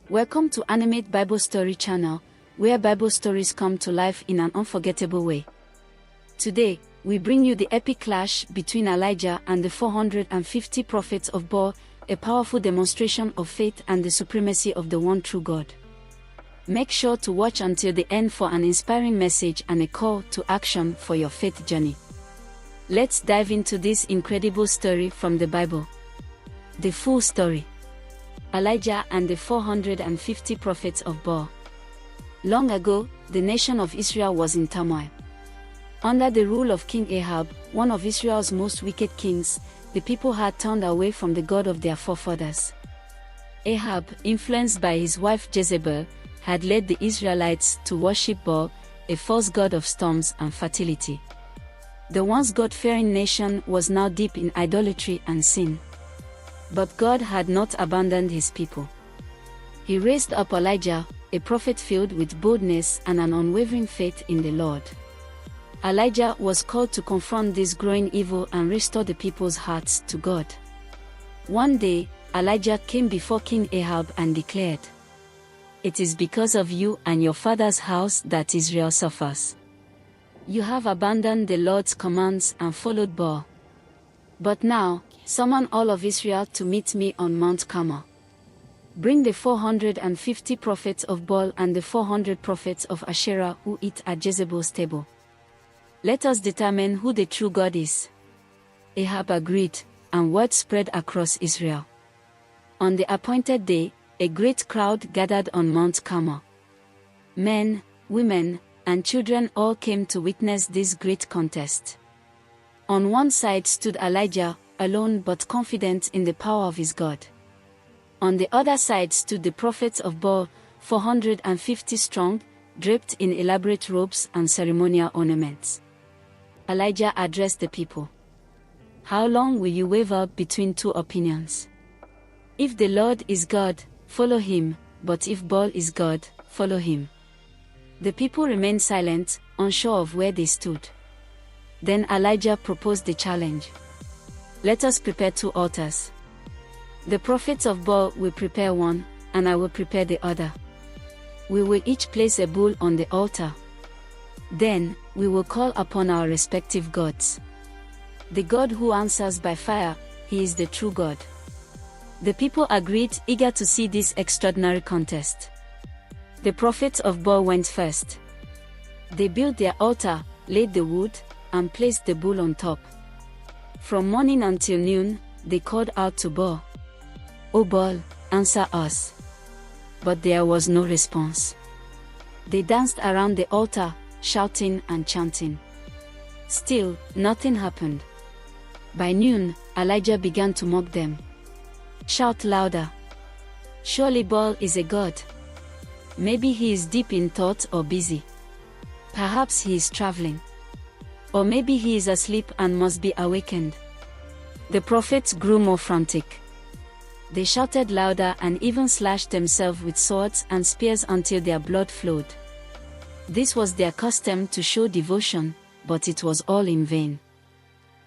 Welcome to Animate Bible Story channel, where Bible stories come to life in an unforgettable way. Today, we bring you the epic clash between Elijah and the 450 prophets of Baal, a powerful demonstration of faith and the supremacy of the one true God. Make sure to watch until the end for an inspiring message and a call to action for your faith journey. Let's dive into this incredible story from the Bible. The full story. Elijah and the 450 prophets of Baal. Long ago, the nation of Israel was in turmoil. Under the rule of King Ahab, one of Israel's most wicked kings, the people had turned away from the God of their forefathers. Ahab, influenced by his wife Jezebel, had led the Israelites to worship Baal, a false god of storms and fertility. The once God-fearing nation was now deep in idolatry and sin. But God had not abandoned his people. He raised up Elijah, a prophet filled with boldness and an unwavering faith in the Lord. Elijah was called to confront this growing evil and restore the people's hearts to God. One day, Elijah came before King Ahab and declared, "It is because of you and your father's house that Israel suffers. You have abandoned the Lord's commands and followed Baal. But now, summon all of Israel to meet me on Mount Carmel. Bring the 450 prophets of Baal and the 400 prophets of Asherah who eat at Jezebel's table. Let us determine who the true God is." Ahab agreed, and word spread across Israel. On the appointed day, a great crowd gathered on Mount Carmel. Men, women, and children all came to witness this great contest. On one side stood Elijah, alone but confident in the power of his God. On the other side stood the prophets of Baal, 450 strong, draped in elaborate robes and ceremonial ornaments. Elijah addressed the people. "How long will you waver between two opinions? If the Lord is God, follow him, but if Baal is God, follow him." The people remained silent, unsure of where they stood. Then Elijah proposed the challenge. "Let us prepare two altars. The prophets of Baal will prepare one, and I will prepare the other. We will each place a bull on the altar. Then, we will call upon our respective gods. The God who answers by fire, he is the true God." The people agreed, eager to see this extraordinary contest. The prophets of Baal went first. They built their altar, laid the wood, and placed the bull on top. From morning until noon, they called out to Baal, "O Baal, answer us." But there was no response. They danced around the altar, shouting and chanting. Still, nothing happened. By noon, Elijah began to mock them. "Shout louder. Surely Baal is a god. Maybe he is deep in thought or busy. Perhaps he is traveling. Or maybe he is asleep and must be awakened." The prophets grew more frantic. They shouted louder and even slashed themselves with swords and spears until their blood flowed. This was their custom to show devotion, but it was all in vain.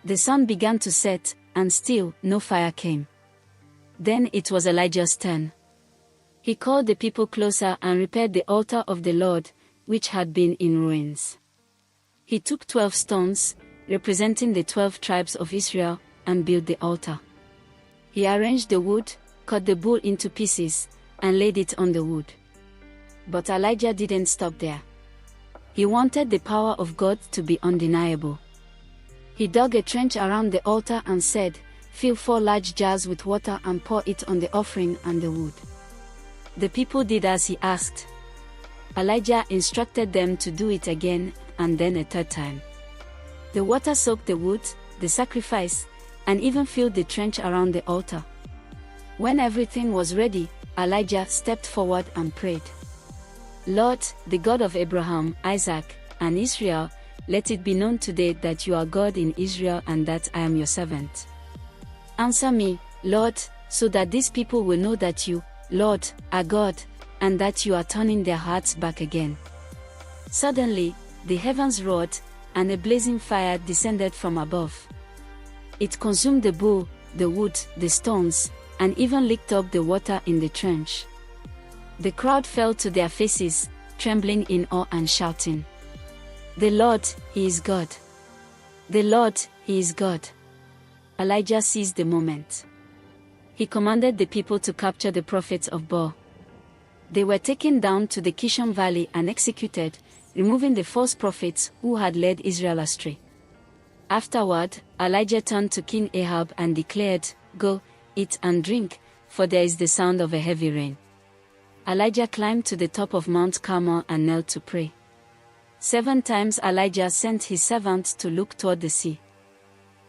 The sun began to set, and still no fire came. Then it was Elijah's turn. He called the people closer and repaired the altar of the Lord, which had been in ruins. He took 12 stones, representing the 12 tribes of Israel, and built the altar. He arranged the wood, cut the bull into pieces, and laid it on the wood. But Elijah didn't stop there. He wanted the power of God to be undeniable. He dug a trench around the altar and said, "Fill 4 large jars with water and pour it on the offering and the wood." The people did as he asked. Elijah instructed them to do it again, and then a third time. The water soaked the wood, the sacrifice, and even filled the trench around the altar. When everything was ready, Elijah stepped forward and prayed, "Lord, the God of Abraham, Isaac, and Israel, let it be known today that you are God in Israel and that I am your servant. Answer me, Lord, so that these people will know that you, Lord, are God, and that you are turning their hearts back again." Suddenly, the heavens roared, and a blazing fire descended from above. It consumed the bull, the wood, the stones, and even licked up the water in the trench. The crowd fell to their faces, trembling in awe and shouting, "The Lord, He is God! The Lord, He is God!" Elijah seized the moment. He commanded the people to capture the prophets of Baal. They were taken down to the Kishon Valley and executed, removing the false prophets who had led Israel astray. Afterward, Elijah turned to King Ahab and declared, "Go, eat and drink, for there is the sound of a heavy rain." Elijah climbed to the top of Mount Carmel and knelt to pray. 7 times Elijah sent his servant to look toward the sea.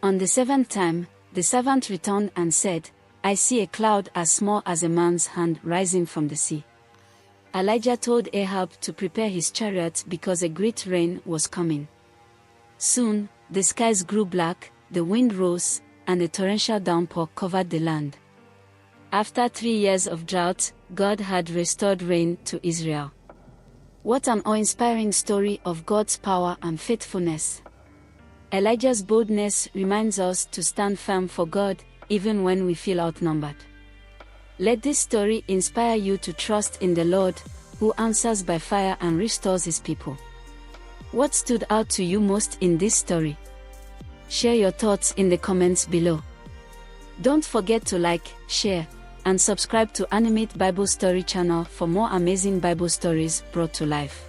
On the 7th time, the servant returned and said, "I see a cloud as small as a man's hand rising from the sea." Elijah told Ahab to prepare his chariot because a great rain was coming. Soon, the skies grew black, the wind rose, and a torrential downpour covered the land. After 3 years of drought, God had restored rain to Israel. What an awe-inspiring story of God's power and faithfulness. Elijah's boldness reminds us to stand firm for God, even when we feel outnumbered. Let this story inspire you to trust in the Lord, who answers by fire and restores His people. What stood out to you most in this story? Share your thoughts in the comments below. Don't forget to like, share, and subscribe to Animate Bible Story channel for more amazing Bible stories brought to life.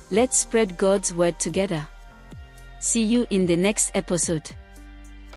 Let's spread God's word together. See you in the next episode.